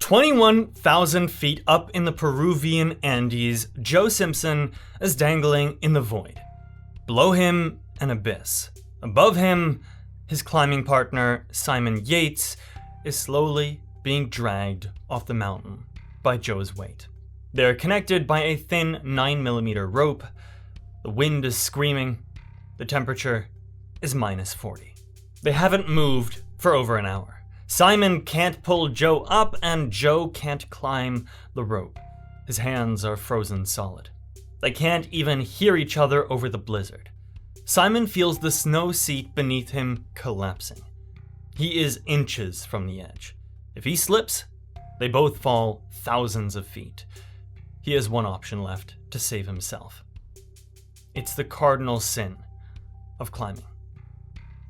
21,000 feet up in the Peruvian Andes, Joe Simpson is dangling in the void. Below him, an abyss. Above him, his climbing partner, Simon Yates, is slowly being dragged off the mountain by Joe's weight. They're connected by a thin 9mm rope. The wind is screaming. The temperature is -40. They haven't moved for over an hour. Simon can't pull Joe up, and Joe can't climb the rope. His hands are frozen solid. They can't even hear each other over the blizzard. Simon feels the snow seat beneath him collapsing. He is inches from the edge. If he slips, they both fall thousands of feet. He has one option left to save himself. It's the cardinal sin of climbing.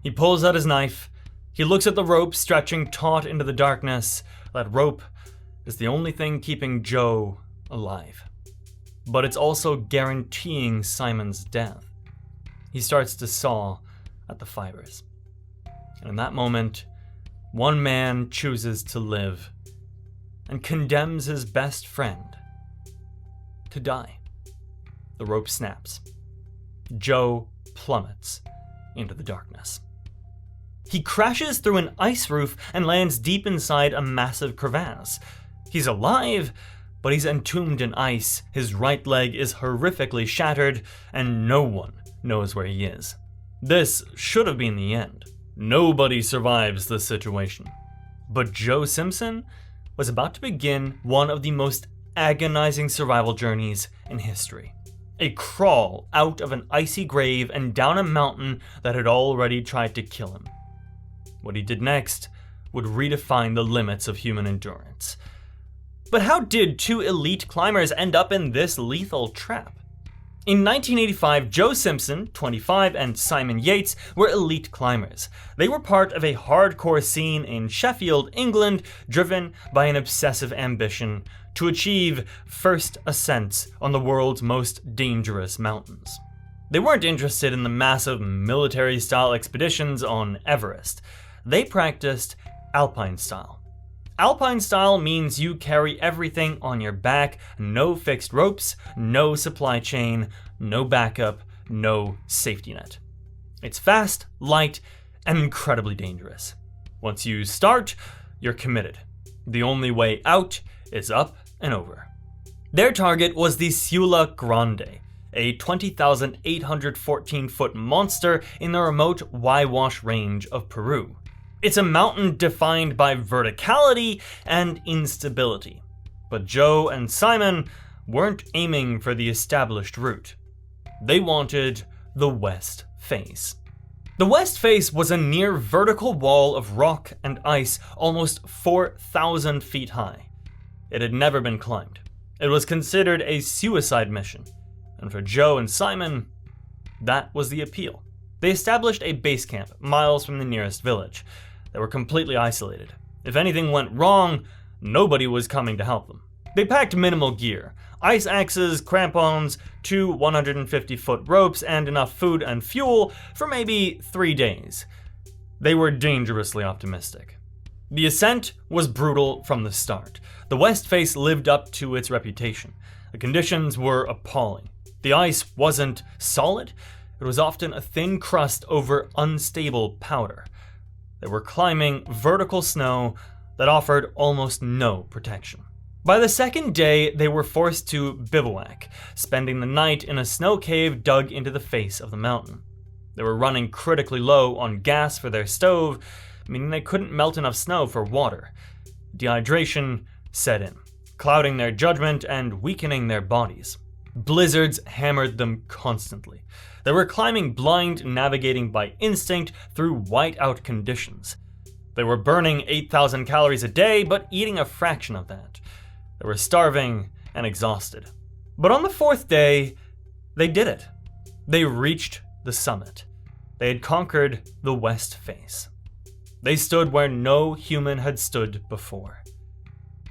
He pulls out his knife. He looks at the rope stretching taut into the darkness. That rope is the only thing keeping Joe alive. But it's also guaranteeing Simon's death. He starts to saw at the fibers. And in that moment, one man chooses to live and condemns his best friend to die. The rope snaps. Joe plummets into the darkness. He crashes through an ice roof and lands deep inside a massive crevasse. He's alive, but he's entombed in ice. His right leg is horrifically shattered, and no one knows where he is. This should have been the end. Nobody survives this situation. But Joe Simpson was about to begin one of the most agonizing survival journeys in history. A crawl out of an icy grave and down a mountain that had already tried to kill him. What he did next would redefine the limits of human endurance. But how did two elite climbers end up in this lethal trap? In 1985, Joe Simpson, 25, and Simon Yates were elite climbers. They were part of a hardcore scene in Sheffield, England, driven by an obsessive ambition to achieve first ascents on the world's most dangerous mountains. They weren't interested in the massive military-style expeditions on Everest. They practiced alpine style. Alpine style means you carry everything on your back, no fixed ropes, no supply chain, no backup, no safety net. It's fast, light, and incredibly dangerous. Once you start, you're committed. The only way out is up and over. Their target was the Ciula Grande, a 20,814-foot monster in the remote Huayhuash range of Peru. It's a mountain defined by verticality and instability. But Joe and Simon weren't aiming for the established route. They wanted the west face. The west face was a near vertical wall of rock and ice almost 4,000 feet high. It had never been climbed. It was considered a suicide mission. And for Joe and Simon, that was the appeal. They established a base camp miles from the nearest village. They were completely isolated. If anything went wrong, nobody was coming to help them. They packed minimal gear: ice axes, crampons, 2 150-foot ropes, and enough food and fuel for maybe 3 days. They were dangerously optimistic. The ascent was brutal from the start. The west face lived up to its reputation. The conditions were appalling. The ice wasn't solid. It was often a thin crust over unstable powder. They were climbing vertical snow that offered almost no protection. By the second day, they were forced to bivouac, spending the night in a snow cave dug into the face of the mountain. They were running critically low on gas for their stove, meaning they couldn't melt enough snow for water. Dehydration set in, clouding their judgment and weakening their bodies. Blizzards hammered them constantly. They were climbing blind, navigating by instinct through whiteout conditions. They were burning 8,000 calories a day, but eating a fraction of that. They were starving and exhausted. But on the 4th day, they did it. They reached the summit. They had conquered the west face. They stood where no human had stood before.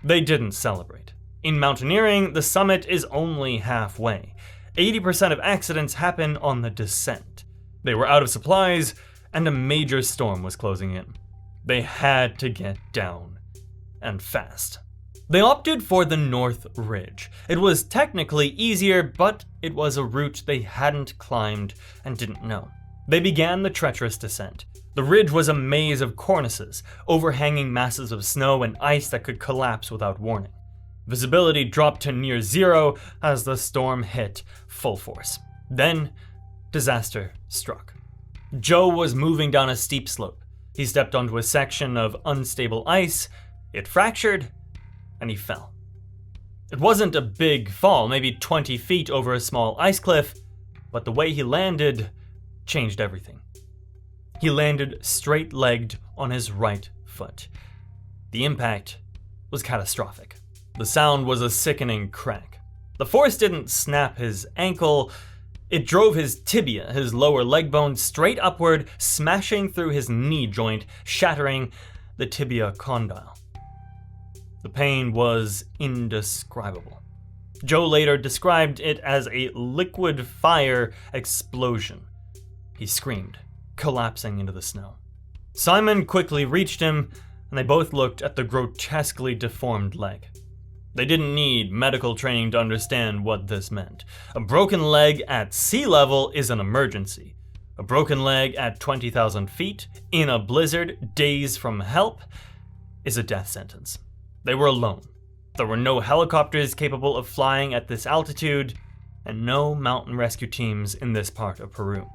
They didn't celebrate. In mountaineering, the summit is only halfway. 80% of accidents happen on the descent. They were out of supplies, and a major storm was closing in. They had to get down, and fast. They opted for the North Ridge. It was technically easier, but it was a route they hadn't climbed and didn't know. They began the treacherous descent. The ridge was a maze of cornices, overhanging masses of snow and ice that could collapse without warning. Visibility dropped to near zero as the storm hit full force. Then, disaster struck. Joe was moving down a steep slope. He stepped onto a section of unstable ice, it fractured, and he fell. It wasn't a big fall, maybe 20 feet over a small ice cliff, but the way he landed changed everything. He landed straight-legged on his right foot. The impact was catastrophic. The sound was a sickening crack. The force didn't snap his ankle, it drove his tibia, his lower leg bone, straight upward, smashing through his knee joint, shattering the tibia condyle. The pain was indescribable. Joe later described it as a liquid fire explosion. He screamed, collapsing into the snow. Simon quickly reached him, and they both looked at the grotesquely deformed leg. They didn't need medical training to understand what this meant. A broken leg at sea level is an emergency. A broken leg at 20,000 feet, in a blizzard, days from help, is a death sentence. They were alone. There were no helicopters capable of flying at this altitude, and no mountain rescue teams in this part of Peru.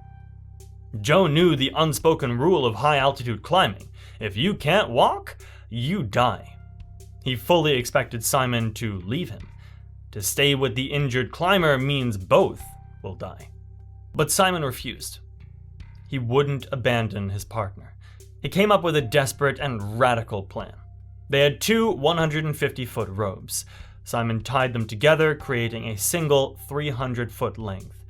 Joe knew the unspoken rule of high-altitude climbing. If you can't walk, you die. He fully expected Simon to leave him. To stay with the injured climber means both will die. But Simon refused. He wouldn't abandon his partner. He came up with a desperate and radical plan. They had two 150-foot ropes. Simon tied them together, creating a single 300-foot length.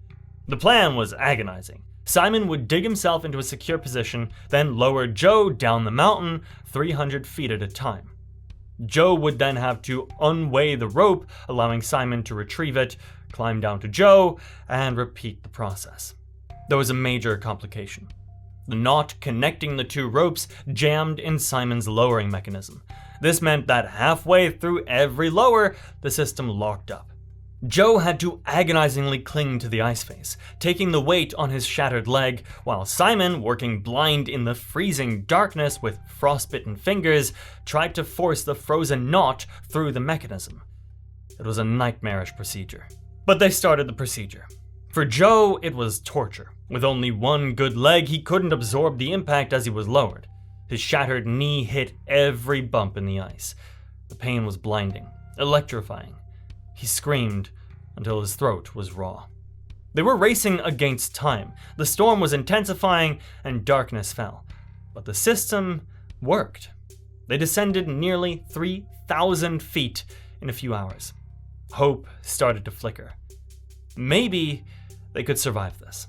The plan was agonizing. Simon would dig himself into a secure position, then lower Joe down the mountain 300 feet at a time. Joe would then have to unweigh the rope, allowing Simon to retrieve it, climb down to Joe, and repeat the process. There was a major complication. The knot connecting the two ropes jammed in Simon's lowering mechanism. This meant that halfway through every lower, the system locked up. Joe had to agonizingly cling to the ice face, taking the weight on his shattered leg, while Simon, working blind in the freezing darkness with frostbitten fingers, tried to force the frozen knot through the mechanism. It was a nightmarish procedure. But they started the procedure. For Joe, it was torture. With only one good leg, he couldn't absorb the impact as he was lowered. His shattered knee hit every bump in the ice. The pain was blinding, electrifying. He screamed until his throat was raw. They were racing against time. The storm was intensifying and darkness fell. But the system worked. They descended nearly 3,000 feet in a few hours. Hope started to flicker. Maybe they could survive this.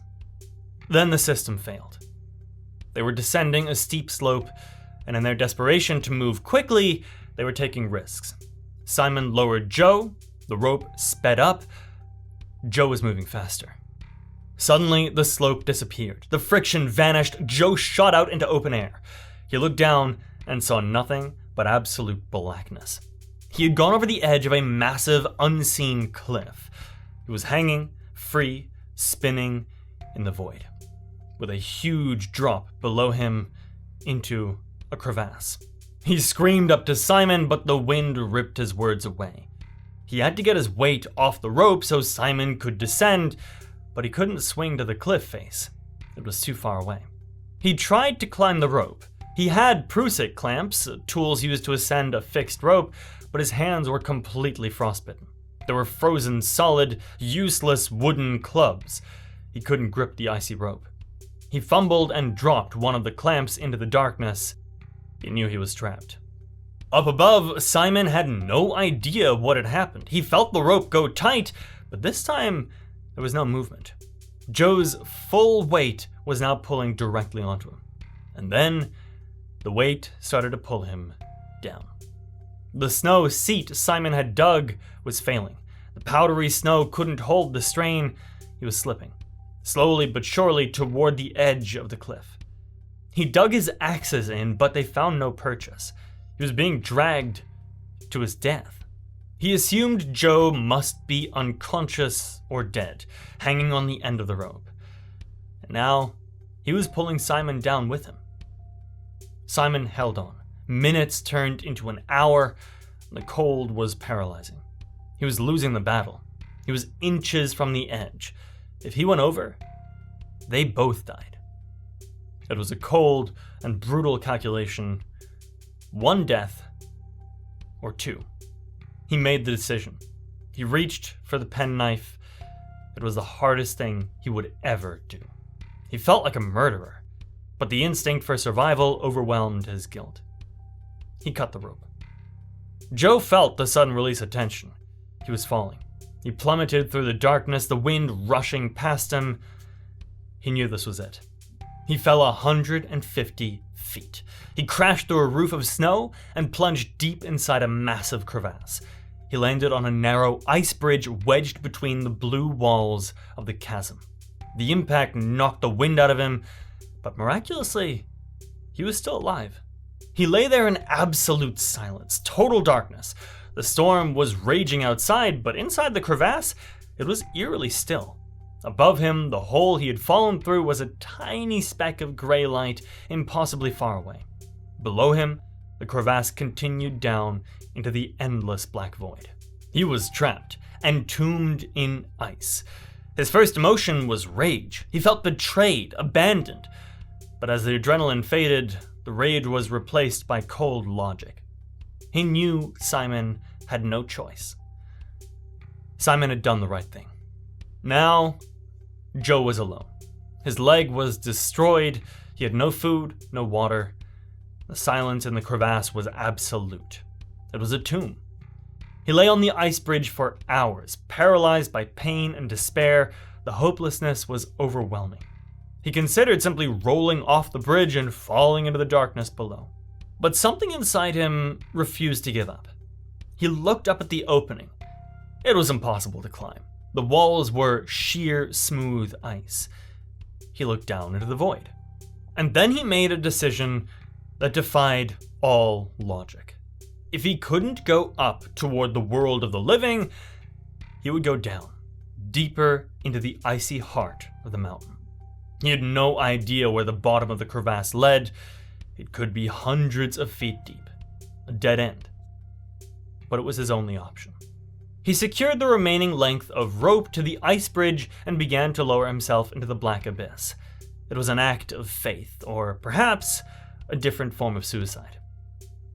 Then the system failed. They were descending a steep slope, and in their desperation to move quickly, they were taking risks. Simon lowered Joe, the rope sped up, Joe was moving faster. Suddenly, the slope disappeared. The friction vanished, Joe shot out into open air. He looked down and saw nothing but absolute blackness. He had gone over the edge of a massive, unseen cliff. He was hanging, free, spinning in the void, with a huge drop below him into a crevasse. He screamed up to Simon, but the wind ripped his words away. He had to get his weight off the rope so Simon could descend, but he couldn't swing to the cliff face. It was too far away. He tried to climb the rope. He had Prusik clamps, tools used to ascend a fixed rope, but his hands were completely frostbitten. There were frozen, solid, useless wooden clubs. He couldn't grip the icy rope. He fumbled and dropped one of the clamps into the darkness. He knew he was trapped. Up above, Simon had no idea what had happened. He felt the rope go tight, but this time, there was no movement. Joe's full weight was now pulling directly onto him. And then, the weight started to pull him down. The snow seat Simon had dug was failing. The powdery snow couldn't hold the strain. He was slipping, slowly but surely, toward the edge of the cliff. He dug his axes in, but they found no purchase. He was being dragged to his death. He assumed Joe must be unconscious or dead, hanging on the end of the rope. And now, he was pulling Simon down with him. Simon held on. Minutes turned into an hour, and the cold was paralyzing. He was losing the battle. He was inches from the edge. If he went over, they both died. It was a cold and brutal calculation. 1 death, or 2. He made the decision. He reached for the penknife. It was the hardest thing he would ever do. He felt like a murderer, but the instinct for survival overwhelmed his guilt. He cut the rope. Joe felt the sudden release of tension. He was falling. He plummeted through the darkness, the wind rushing past him. He knew this was it. He fell 150 feet. He crashed through a roof of snow and plunged deep inside a massive crevasse. He landed on a narrow ice bridge wedged between the blue walls of the chasm. The impact knocked the wind out of him, but miraculously, he was still alive. He lay there in absolute silence, total darkness. The storm was raging outside, but inside the crevasse, it was eerily still. Above him, the hole he had fallen through was a tiny speck of gray light, impossibly far away. Below him, the crevasse continued down into the endless black void. He was trapped, entombed in ice. His first emotion was rage. He felt betrayed, abandoned. But as the adrenaline faded, the rage was replaced by cold logic. He knew Simon had no choice. Simon had done the right thing. Now, Joe was alone. His leg was destroyed. He had no food, no water. The silence in the crevasse was absolute. It was a tomb. He lay on the ice bridge for hours, paralyzed by pain and despair. The hopelessness was overwhelming. He considered simply rolling off the bridge and falling into the darkness below. But something inside him refused to give up. He looked up at the opening. It was impossible to climb. The walls were sheer, smooth ice. He looked down into the void. And then he made a decision that defied all logic. If he couldn't go up toward the world of the living, he would go down, deeper into the icy heart of the mountain. He had no idea where the bottom of the crevasse led. It could be hundreds of feet deep, a dead end. But it was his only option. He secured the remaining length of rope to the ice bridge and began to lower himself into the black abyss. It was an act of faith, or perhaps a different form of suicide.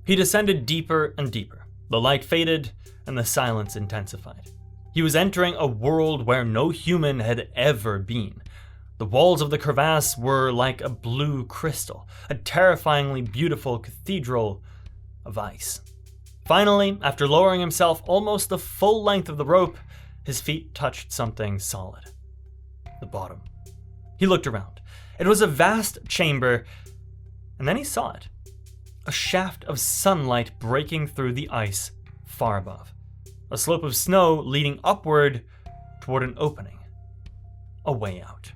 He descended deeper and deeper. The light faded, and the silence intensified. He was entering a world where no human had ever been. The walls of the crevasse were like a blue crystal, a terrifyingly beautiful cathedral of ice. Finally, after lowering himself almost the full length of the rope, his feet touched something solid. The bottom. He looked around. It was a vast chamber, and then he saw it. A shaft of sunlight breaking through the ice far above. A slope of snow leading upward toward an opening. A way out.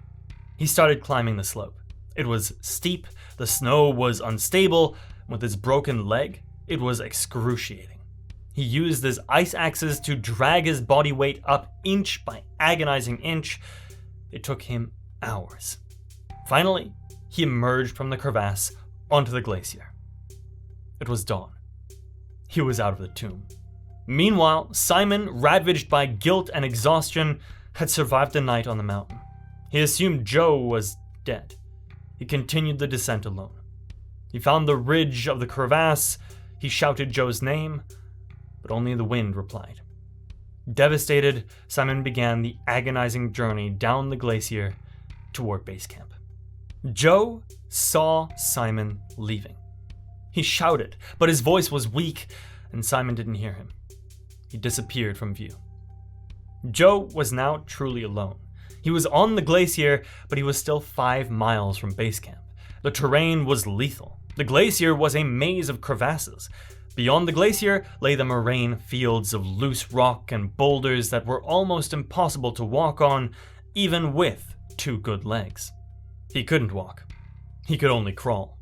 He started climbing the slope. It was steep, the snow was unstable, with his broken leg, it was excruciating. He used his ice axes to drag his body weight up inch by agonizing inch. It took him hours. Finally, he emerged from the crevasse onto the glacier. It was dawn. He was out of the tomb. Meanwhile, Simon, ravaged by guilt and exhaustion, had survived the night on the mountain. He assumed Joe was dead. He continued the descent alone. He found the ridge of the crevasse. He shouted Joe's name, but only the wind replied. Devastated, Simon began the agonizing journey down the glacier toward base camp. Joe saw Simon leaving. He shouted, but his voice was weak, and Simon didn't hear him. He disappeared from view. Joe was now truly alone. He was on the glacier, but he was still 5 miles from base camp. The terrain was lethal. The glacier was a maze of crevasses. Beyond the glacier lay the moraine fields of loose rock and boulders that were almost impossible to walk on, even with 2 good legs. He couldn't walk. He could only crawl.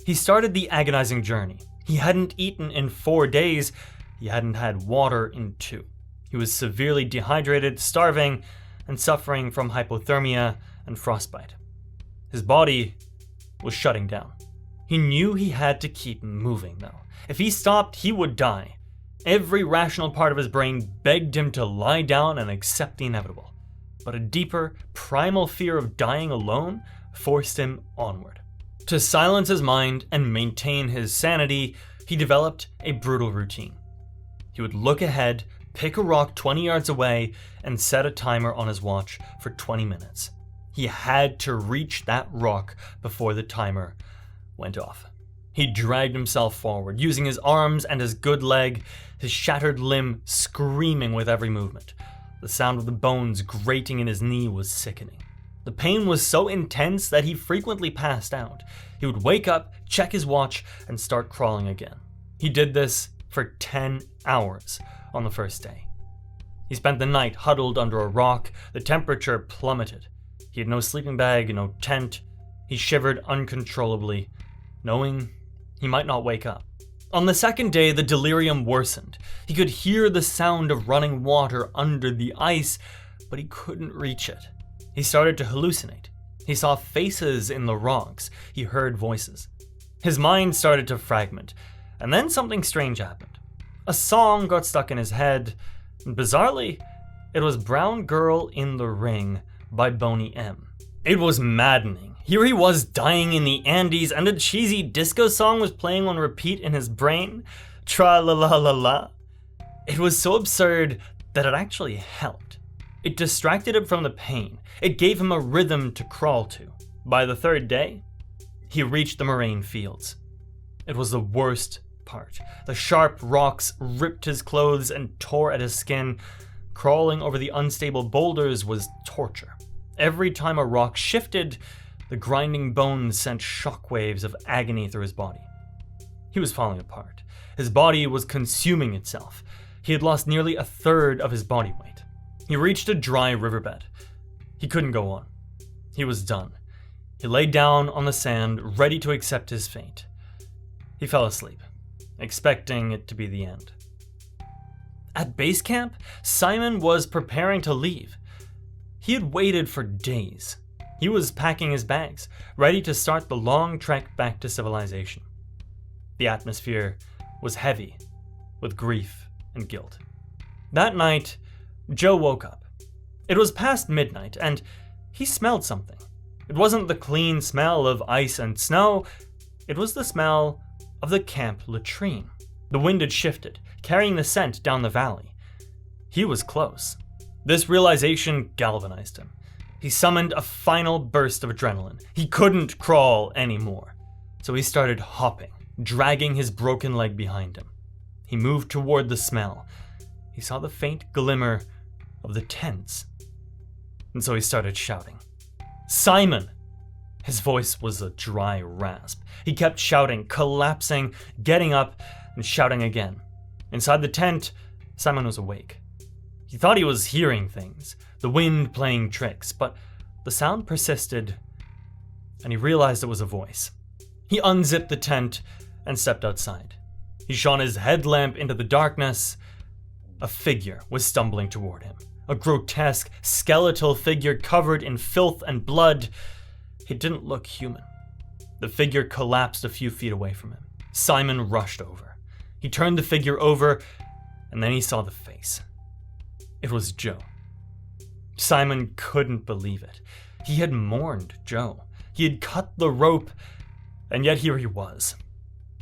He started the agonizing journey. He hadn't eaten in 4 days. he hadn't had water in 2. He was severely dehydrated, starving, and suffering from hypothermia and frostbite. His body was shutting down. He knew he had to keep moving, though. If he stopped, he would die. Every rational part of his brain begged him to lie down and accept the inevitable. But a deeper, primal fear of dying alone forced him onward. To silence his mind and maintain his sanity, he developed a brutal routine. He would look ahead, pick a rock 20 yards away, and set a timer on his watch for 20 minutes. He had to reach that rock before the timer went off. He dragged himself forward, using his arms and his good leg, his shattered limb screaming with every movement. The sound of the bones grating in his knee was sickening. The pain was so intense that he frequently passed out. He would wake up, check his watch, and start crawling again. He did this for 10 hours on the first day. He spent the night huddled under a rock. The temperature plummeted. He had no sleeping bag, no tent. He shivered uncontrollably, knowing he might not wake up. On the second day, the delirium worsened. He could hear the sound of running water under the ice, but he couldn't reach it. He started to hallucinate. He saw faces in the rocks. He heard voices. His mind started to fragment, and then something strange happened. A song got stuck in his head, and bizarrely, it was Brown Girl in the Ring by Boney M. It was maddening. Here he was dying in the Andes, and a cheesy disco song was playing on repeat in his brain. Tra-la-la-la-la. It was so absurd that it actually helped. It distracted him from the pain. It gave him a rhythm to crawl to. By the third day, he reached the moraine fields. It was the worst part. The sharp rocks ripped his clothes and tore at his skin. Crawling over the unstable boulders was torture. Every time a rock shifted, the grinding bones sent shockwaves of agony through his body. He was falling apart. His body was consuming itself. He had lost nearly a third of his body weight. He reached a dry riverbed. He couldn't go on. He was done. He lay down on the sand, ready to accept his fate. He fell asleep, expecting it to be the end. At base camp, Simon was preparing to leave. He had waited for days. He was packing his bags, ready to start the long trek back to civilization. The atmosphere was heavy with grief and guilt. That night, Joe woke up. It was past midnight, and he smelled something. It wasn't the clean smell of ice and snow. It was the smell of the camp latrine. The wind had shifted, carrying the scent down the valley. He was close. This realization galvanized him. He summoned a final burst of adrenaline. He couldn't crawl anymore. So he started hopping, dragging his broken leg behind him. He moved toward the smell. He saw the faint glimmer of the tents. And so he started shouting. "Simon!" His voice was a dry rasp. He kept shouting, collapsing, getting up, and shouting again. Inside the tent, Simon was awake. He thought he was hearing things, the wind playing tricks, but the sound persisted, and he realized it was a voice. He unzipped the tent and stepped outside. He shone his headlamp into the darkness. A figure was stumbling toward him, a grotesque, skeletal figure covered in filth and blood. It didn't look human. The figure collapsed a few feet away from him. Simon rushed over. He turned the figure over, and then he saw the face. It was Joe. Simon couldn't believe it. He had mourned Joe. He had cut the rope, and yet here he was.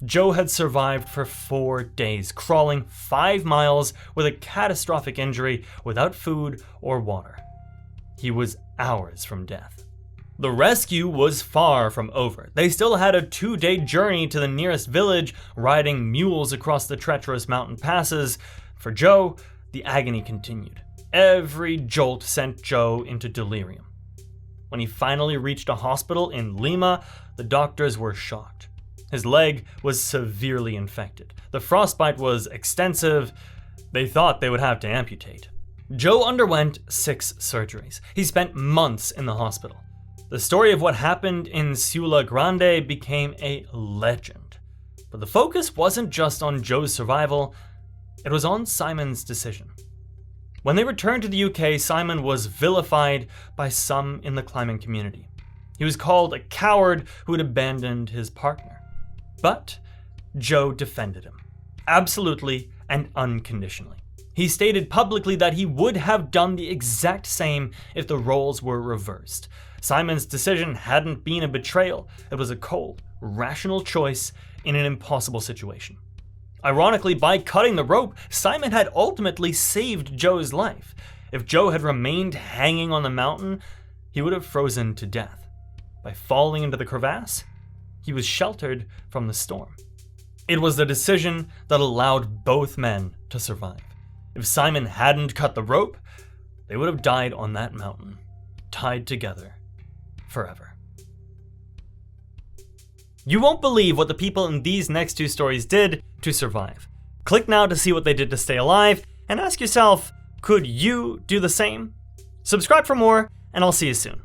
Joe had survived for 4 days, crawling 5 miles with a catastrophic injury without food or water. He was hours from death. The rescue was far from over. They still had a 2-day journey to the nearest village, riding mules across the treacherous mountain passes. For Joe, the agony continued. Every jolt sent Joe into delirium. When he finally reached a hospital in Lima, the doctors were shocked. His leg was severely infected. The frostbite was extensive. They thought they would have to amputate. Joe underwent 6 surgeries. He spent months in the hospital. The story of what happened in Ciudad Grande became a legend. But the focus wasn't just on Joe's survival. It was on Simon's decision. When they returned to the UK, Simon was vilified by some in the climbing community. He was called a coward who had abandoned his partner. But Joe defended him, absolutely and unconditionally. He stated publicly that he would have done the exact same if the roles were reversed. Simon's decision hadn't been a betrayal, it was a cold, rational choice in an impossible situation. Ironically, by cutting the rope, Simon had ultimately saved Joe's life. If Joe had remained hanging on the mountain, he would have frozen to death. By falling into the crevasse, he was sheltered from the storm. It was the decision that allowed both men to survive. If Simon hadn't cut the rope, they would have died on that mountain, tied together forever. You won't believe what the people in these next two stories did to survive. Click now to see what they did to stay alive, and ask yourself, could you do the same? Subscribe for more, and I'll see you soon.